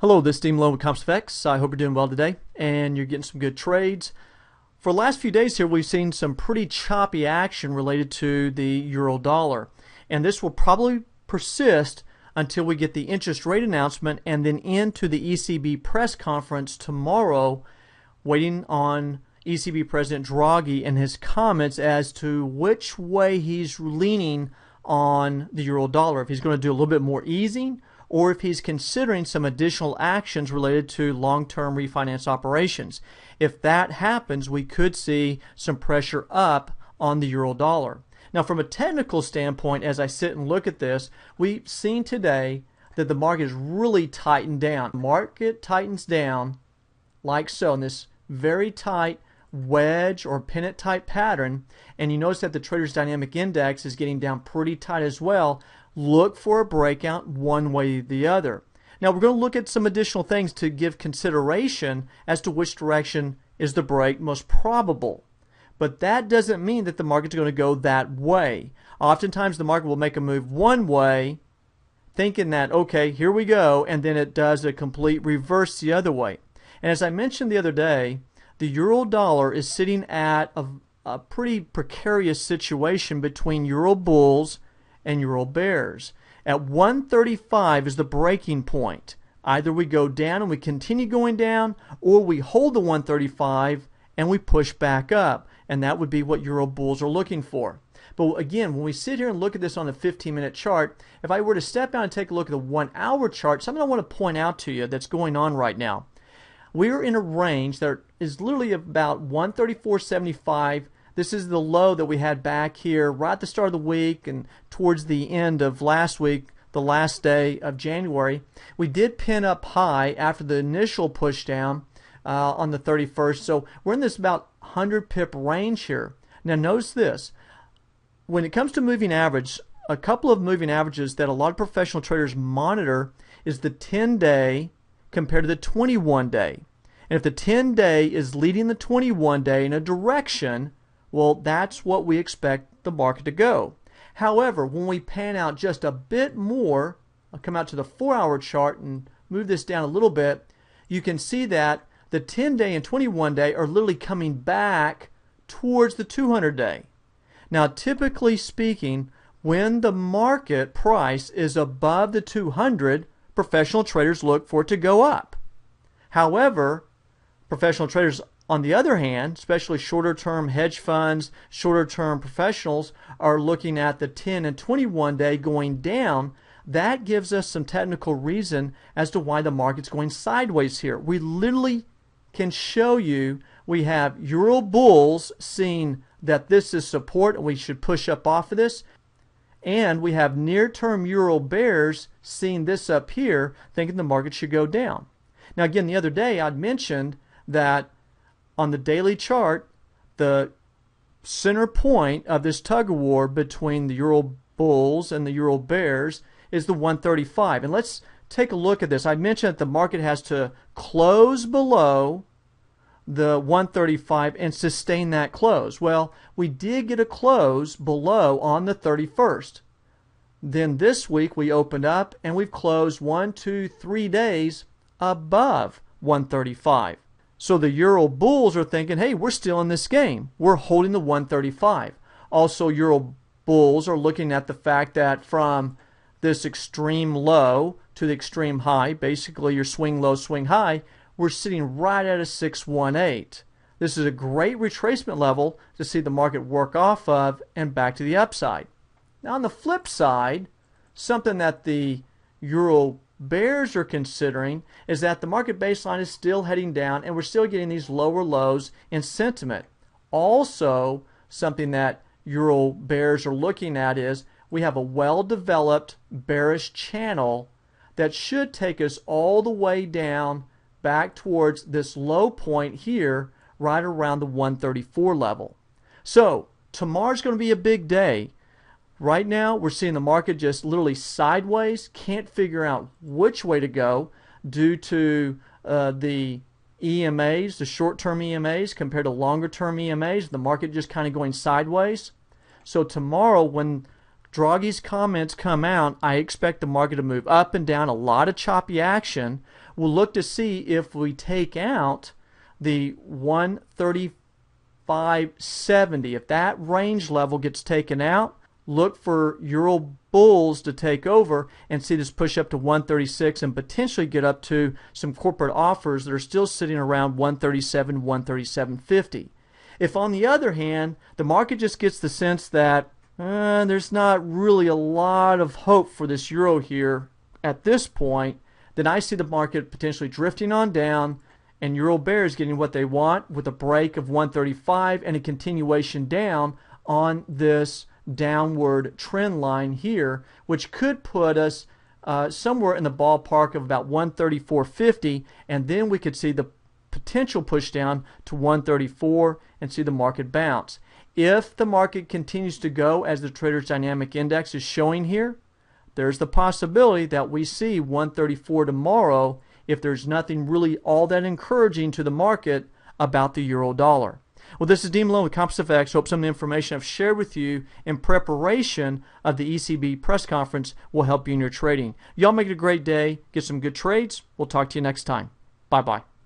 Hello, this is Steve Malone with CompsFX. I hope you're doing well today and you're getting some good trades. For the last few days here, we've seen some pretty choppy action related to the euro dollar. And this will probably persist until we get the interest rate announcement and then into the ECB press conference tomorrow, waiting on ECB President Draghi and his comments as to which way he's leaning on the euro dollar. If he's going to do a little bit more easing, or if he's considering some additional actions related to long-term refinance operations. If that happens, we could see some pressure up on the euro dollar. Now, from a technical standpoint, as I sit and look at this, we've seen today that the market is really tightened down. The market tightens down like so in this very tight wedge or pennant type pattern, and you notice that the Traders Dynamic Index is getting down pretty tight as well. Look for a breakout one way or the other. Now we're going to look at some additional things to give consideration as to which direction is the break most probable. But that doesn't mean that the market's going to go that way. Oftentimes the market will make a move one way thinking that, okay, here we go, and then it does a complete reverse the other way. And as I mentioned the other day, the euro dollar is sitting at a pretty precarious situation between euro bulls and euro bears. At 135 is the breaking point. Either we go down and we continue going down, or we hold the 135 and we push back up, and that would be what euro bulls are looking for. But again, when we sit here and look at this on a 15-minute chart, if I were to step out and take a look at the 1-hour chart, something I want to point out to you that's going on right now. We're in a range that is literally about 134.75. This is the low that we had back here right at the start of the week and towards the end of last week, the last day of January. We did pin up high after the initial push down on the 31st. So we're in this about 100 pip range here. Now notice this. When it comes to moving average, a couple of moving averages that a lot of professional traders monitor is the 10-day compared to the 21-day. And if the 10-day is leading the 21-day in a direction, well, that's what we expect the market to go. However, when we pan out just a bit more, I'll come out to the 4-hour chart and move this down a little bit, you can see that the 10-day and 21-day are literally coming back towards the 200-day. Now, typically speaking, when the market price is above the 200, professional traders look for it to go up. However, professional traders, on the other hand, especially shorter-term hedge funds, shorter-term professionals, are looking at the 10 and 21-day going down. That gives us some technical reason as to why the market's going sideways here. We literally can show you we have euro bulls seeing that this is support and we should push up off of this. And we have near-term euro bears seeing this up here, thinking the market should go down. Now again, the other day I'd mentioned that on the daily chart, the center point of this tug-of-war between the euro bulls and the euro bears is the 135. And let's take a look at this. I mentioned that the market has to close below the 135 and sustain that close. Well, we did get a close below on the 31st. Then this week we opened up and we've closed 1, 2, 3 days above 135. So the euro bulls are thinking, hey, we're still in this game. We're holding the 135. Also, euro bulls are looking at the fact that from this extreme low to the extreme high, basically your swing low, swing high, we're sitting right at a 618. This is a great retracement level to see the market work off of and back to the upside. Now on the flip side, something that the euro bears are considering is that the market baseline is still heading down and we're still getting these lower lows in sentiment. Also, something that euro bears are looking at is we have a well-developed bearish channel that should take us all the way down back towards this low point here right around the 134 level. So tomorrow's going to be a big day. Right now we're seeing the market just literally sideways, can't figure out which way to go due to the EMAs, the short-term EMAs compared to longer-term EMAs. The market just kind of going sideways. So tomorrow when Draghi's comments come out, I expect the market to move up and down, a lot of choppy action. We'll look to see if we take out the 135.70. If that range level gets taken out, look for Euro bulls to take over and see this push up to 136 and potentially get up to some corporate offers that are still sitting around 137, 137.50. If on the other hand, the market just gets the sense that there's not really a lot of hope for this euro here at this point, then I see the market potentially drifting on down and euro bears getting what they want with a break of 135 and a continuation down on this downward trend line here, which could put us somewhere in the ballpark of about 134.50, and then we could see the potential push down to 134 and see the market bounce. If the market continues to go as the Traders Dynamic Index is showing here, there's the possibility that we see 134 tomorrow if there's nothing really all that encouraging to the market about the euro dollar. Well, this is Dean Malone with Compass FX. Hope some of the information I've shared with you in preparation of the ECB press conference will help you in your trading. Y'all make it a great day. Get some good trades. We'll talk to you next time. Bye-bye.